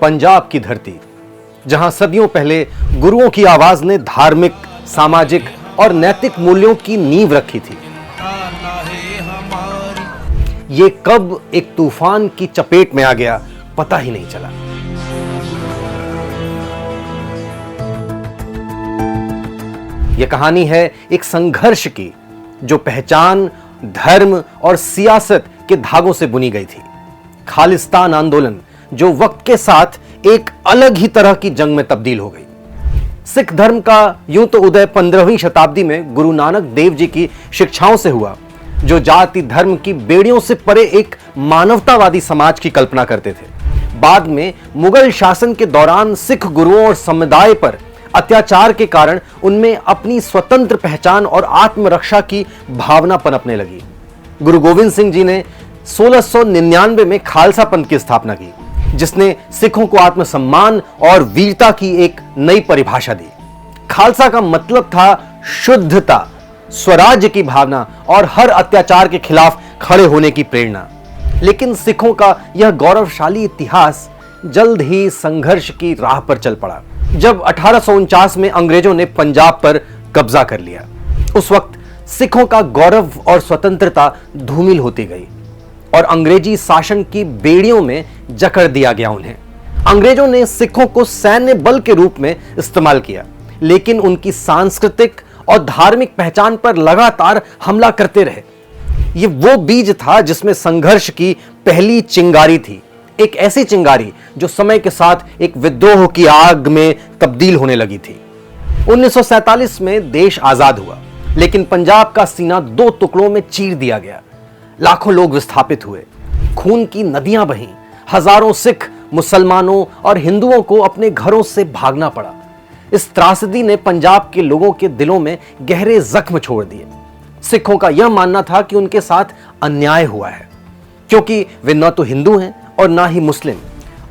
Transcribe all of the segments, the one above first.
पंजाब की धरती, जहां सदियों पहले गुरुओं की आवाज ने धार्मिक, सामाजिक और नैतिक मूल्यों की नींव रखी थी। ये कब एक तूफान की चपेट में आ गया, पता ही नहीं चला। यह कहानी है एक संघर्ष की, जो पहचान, धर्म और सियासत के धागों से बुनी गई थी। खालिस्तान आंदोलन, जो वक्त के साथ एक अलग ही तरह की जंग में तब्दील हो गई। सिख धर्म का यूं तो उदय 15वीं शताब्दी में गुरु नानक देव जी की शिक्षाओं से हुआ, जो जाति धर्म की बेड़ियों से परे एक मानवतावादी समाज की कल्पना करते थे। बाद में मुगल शासन के दौरान सिख गुरुओं और समुदाय पर अत्याचार के कारण उनमें अपनी स्वतंत्र पहचान और आत्मरक्षा की भावना पनपने लगी। गुरु गोविंद सिंह जी ने 1699 में खालसा पंथ की स्थापना की, जिसने सिखों को आत्मसम्मान और वीरता की एक नई परिभाषा दी। खालसा का मतलब था शुद्धता, स्वराज्य की भावना और हर अत्याचार के खिलाफ खड़े होने की प्रेरणा। लेकिन सिखों का यह गौरवशाली इतिहास जल्द ही संघर्ष की राह पर चल पड़ा, जब 1849 में अंग्रेजों ने पंजाब पर कब्जा कर लिया। उस वक्त सिखों का गौरव और स्वतंत्रता धूमिल होती गई और अंग्रेजी शासन की बेड़ियों में जकड़ दिया गया उन्हें। अंग्रेजों ने सिखों को सैन्य बल के रूप में इस्तेमाल किया, लेकिन उनकी सांस्कृतिक और धार्मिक पहचान पर लगातार हमला करते रहे। ये वो बीज था जिसमें संघर्ष की पहली चिंगारी थी, एक ऐसी चिंगारी जो समय के साथ एक विद्रोह की आग में तब्दील होने लगी थी। 1947 में देश आजाद हुआ, लेकिन पंजाब का सीना दो टुकड़ों में चीर दिया गया। लाखों लोग विस्थापित हुए, खून की नदियां बहीं, हजारों सिख, मुसलमानों और हिंदुओं को अपने घरों से भागना पड़ा। इस त्रासदी ने पंजाब के लोगों के दिलों में गहरे जख्म छोड़ दिए। सिखों का यह मानना था कि उनके साथ अन्याय हुआ है, क्योंकि वे न तो हिंदू हैं और ना ही मुस्लिम,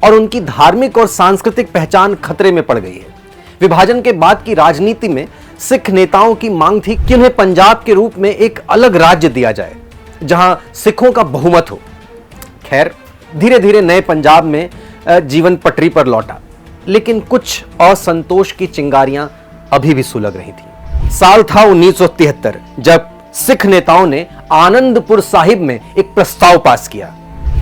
और उनकी धार्मिक और सांस्कृतिक पहचान खतरे में पड़ गई है। विभाजन के बाद की राजनीति में सिख नेताओं की मांग थी कि उन्हें पंजाब के रूप में एक अलग राज्य दिया जाए, जहां सिखों का बहुमत हो। खैर, धीरे धीरे नए पंजाब में जीवन पटरी पर लौटा, लेकिन कुछ असंतोष की चिंगारियां अभी भी सुलग रही थी। साल था 1973, जब सिख नेताओं ने आनंदपुर साहिब में एक प्रस्ताव पास किया,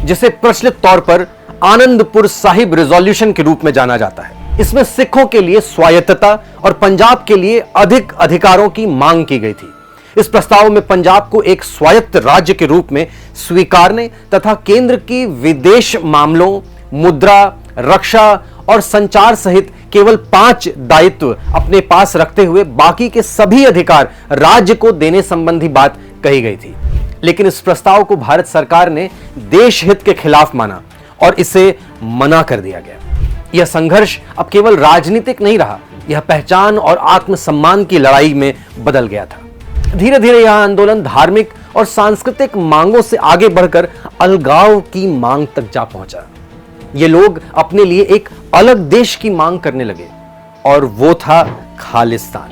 जिसे प्रचलित तौर पर आनंदपुर साहिब रिजोल्यूशन के रूप में जाना जाता है। इसमें सिखों के लिए स्वायत्तता और पंजाब के लिए अधिक अधिकारों की मांग की गई थी। इस प्रस्ताव में पंजाब को एक स्वायत्त राज्य के रूप में स्वीकारने तथा केंद्र की विदेश मामलों, मुद्रा, रक्षा और संचार सहित केवल 5 दायित्व अपने पास रखते हुए बाकी के सभी अधिकार राज्य को देने संबंधी बात कही गई थी। लेकिन इस प्रस्ताव को भारत सरकार ने देश हित के खिलाफ माना और इसे मना कर दिया गया। यह संघर्ष अब केवल राजनीतिक नहीं रहा, यह पहचान और आत्मसम्मान की लड़ाई में बदल गया था। धीरे धीरे यह आंदोलन धार्मिक और सांस्कृतिक मांगों से आगे बढ़कर अलगाव की मांग तक जा पहुंचा। ये लोग अपने लिए एक अलग देश की मांग करने लगे, और वो था खालिस्तान।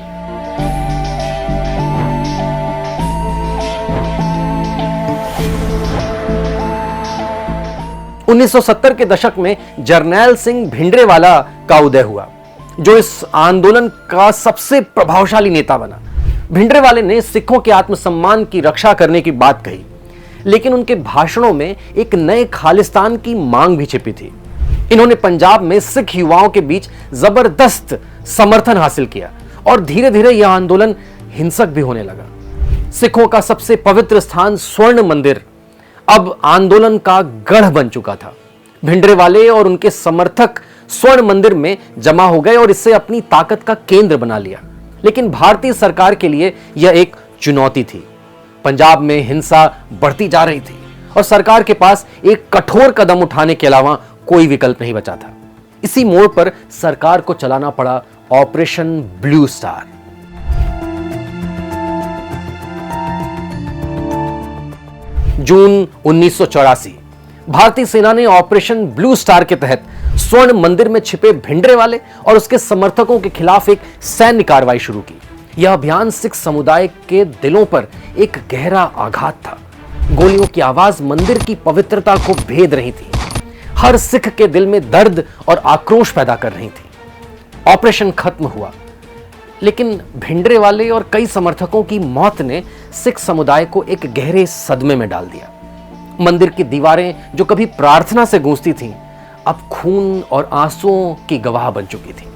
उन्नीस 1970 के दशक में जरनैल सिंह भिंडरेवाला का उदय हुआ, जो इस आंदोलन का सबसे प्रभावशाली नेता बना। भिंडरेवाले ने सिखों के आत्मसम्मान की रक्षा करने की बात कही, लेकिन उनके भाषणों में एक नए खालिस्तान की मांग भी छिपी थी। इन्होंने पंजाब में सिख युवाओं के बीच जबरदस्त समर्थन हासिल किया, और धीरे धीरे यह आंदोलन हिंसक भी होने लगा। सिखों का सबसे पवित्र स्थान स्वर्ण मंदिर अब आंदोलन का गढ़ बन चुका था। भिंडरेवाले और उनके समर्थक स्वर्ण मंदिर में जमा हो गए और इसे अपनी ताकत का केंद्र बना लिया। लेकिन भारतीय सरकार के लिए यह एक चुनौती थी। पंजाब में हिंसा बढ़ती जा रही थी और सरकार के पास एक कठोर कदम उठाने के अलावा कोई विकल्प नहीं बचा था। इसी मोड़ पर सरकार को चलाना पड़ा ऑपरेशन ब्लू स्टार। जून 1984, भारतीय सेना ने ऑपरेशन ब्लू स्टार के तहत स्वर्ण मंदिर में छिपे भिंडरेवाले और उसके समर्थकों के खिलाफ एक सैन्य कार्रवाई शुरू की। यह अभियान सिख समुदाय के दिलों पर एक गहरा आघात था। गोलियों की आवाज मंदिर की पवित्रता को भेद रही थी। हर सिख के दिल में दर्द और आक्रोश पैदा कर रही थी। ऑपरेशन खत्म हुआ, लेकिन भिंडरावाले और कई समर्थकों की मौत ने सिख समुदाय को एक गहरे सदमे में डाल दिया। मंदिर की दीवारें जो कभी प्रार्थना से गूंजती थीं, अब खून और आंसुओं की गवाह बन चुकी थी।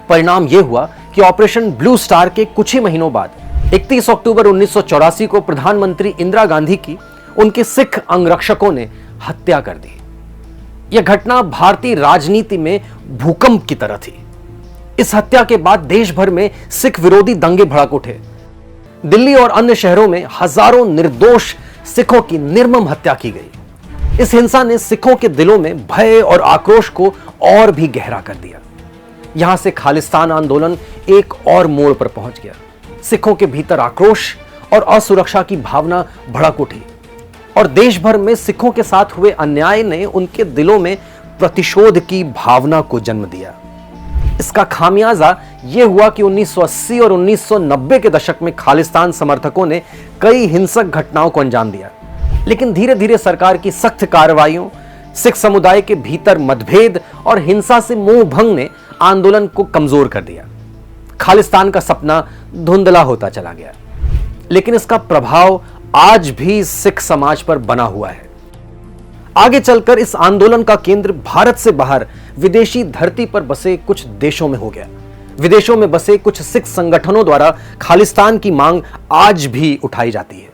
परिणाम यह हुआ कि ऑपरेशन ब्लू स्टार के कुछ ही महीनों बाद 31 अक्टूबर 1984 को प्रधानमंत्री इंदिरा गांधी की उनके सिख अंगरक्षकों ने हत्या कर दी। यह घटना भारतीय राजनीति में भूकंप की तरह थी। इस हत्या के बाद देश भर में सिख विरोधी दंगे भड़क उठे। दिल्ली और अन्य शहरों में हजारों निर्दोष सिखों की निर्मम हत्या की गई। इस हिंसा ने सिखों के दिलों में भय और आक्रोश को और भी गहरा कर दिया। यहां से खालिस्तान आंदोलन एक और मोड़ पर पहुंच गया। सिखों के भीतर आक्रोश और असुरक्षा की भावना भड़क उठी और देश भर में सिखों के साथ हुए अन्याय ने उनके दिलों में प्रतिशोध की भावना को जन्म दिया। इसका खामियाजा यह हुआ कि 1980 और 1990 के दशक में खालिस्तान समर्थकों ने कई हिंसक घटनाओं को अंजाम दिया, लेकिन धीरे धीरे सरकार की सख्त कार्रवाइयों, सिख समुदाय के भीतर मतभेद और हिंसा से मोह भंग ने आंदोलन को कमजोर कर दिया। खालिस्तान का सपना धुंधला होता चला गया, लेकिन इसका प्रभाव आज भी सिख समाज पर बना हुआ है। आगे चलकर इस आंदोलन का केंद्र भारत से बाहर विदेशी धरती पर बसे कुछ देशों में हो गया। विदेशों में बसे कुछ सिख संगठनों द्वारा खालिस्तान की मांग आज भी उठाई जाती है।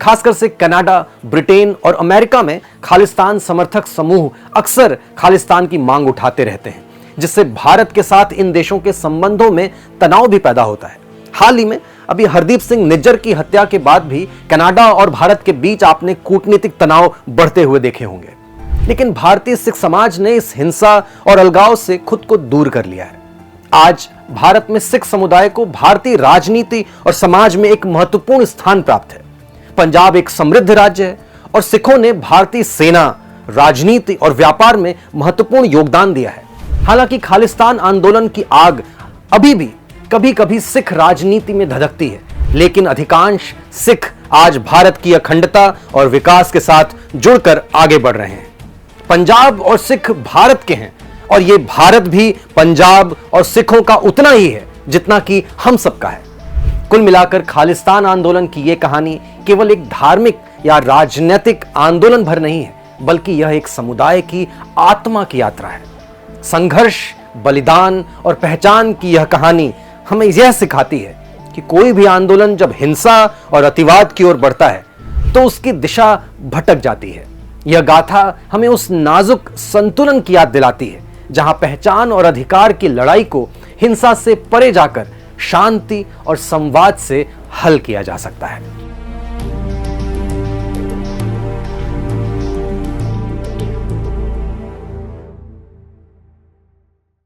खासकर से कनाडा, ब्रिटेन और अमेरिका में खालिस्तान समर्थक समूह अक्सर खालिस्तान की मांग उठाते रहते हैं, जिससे भारत के साथ इन देशों के संबंधों में तनाव भी पैदा होता है। हाल ही में अभी हरदीप सिंह निज्जर की हत्या के बाद भी कनाडा और भारत के बीच आपने कूटनीतिक तनाव बढ़ते हुए देखे होंगे, लेकिन भारतीय सिख समाज ने इस हिंसा और अलगाव से खुद को दूर कर लिया है। आज भारत में सिख समुदाय को भारतीय राजनीति और समाज में एक महत्वपूर्ण स्थान प्राप्त है। पंजाब एक समृद्ध राज्य है और सिखों ने भारतीय सेना, राजनीति और व्यापार में महत्वपूर्ण योगदान दिया है। हालांकि खालिस्तान आंदोलन की आग अभी भी कभी कभी सिख राजनीति में धधकती है, लेकिन अधिकांश सिख आज भारत की अखंडता और विकास के साथ जुड़कर आगे बढ़ रहे हैं। पंजाब और सिख भारत के हैं और ये भारत भी पंजाब और सिखों का उतना ही है जितना कि हम सबका है। कुल मिलाकर खालिस्तान आंदोलन की यह कहानी केवल एक धार्मिक या राजनीतिक आंदोलन भर नहीं है, बल्कि यह एक समुदाय की आत्मा की यात्रा है। संघर्ष, बलिदान और पहचान की यह कहानी हमें यह सिखाती है कि कोई भी आंदोलन जब हिंसा और अतिवाद की ओर बढ़ता है तो उसकी दिशा भटक जाती है। यह गाथा हमें उस नाजुक संतुलन की याद दिलाती है जहां पहचान और अधिकार की लड़ाई को हिंसा से परे जाकर शांति और संवाद से हल किया जा सकता है।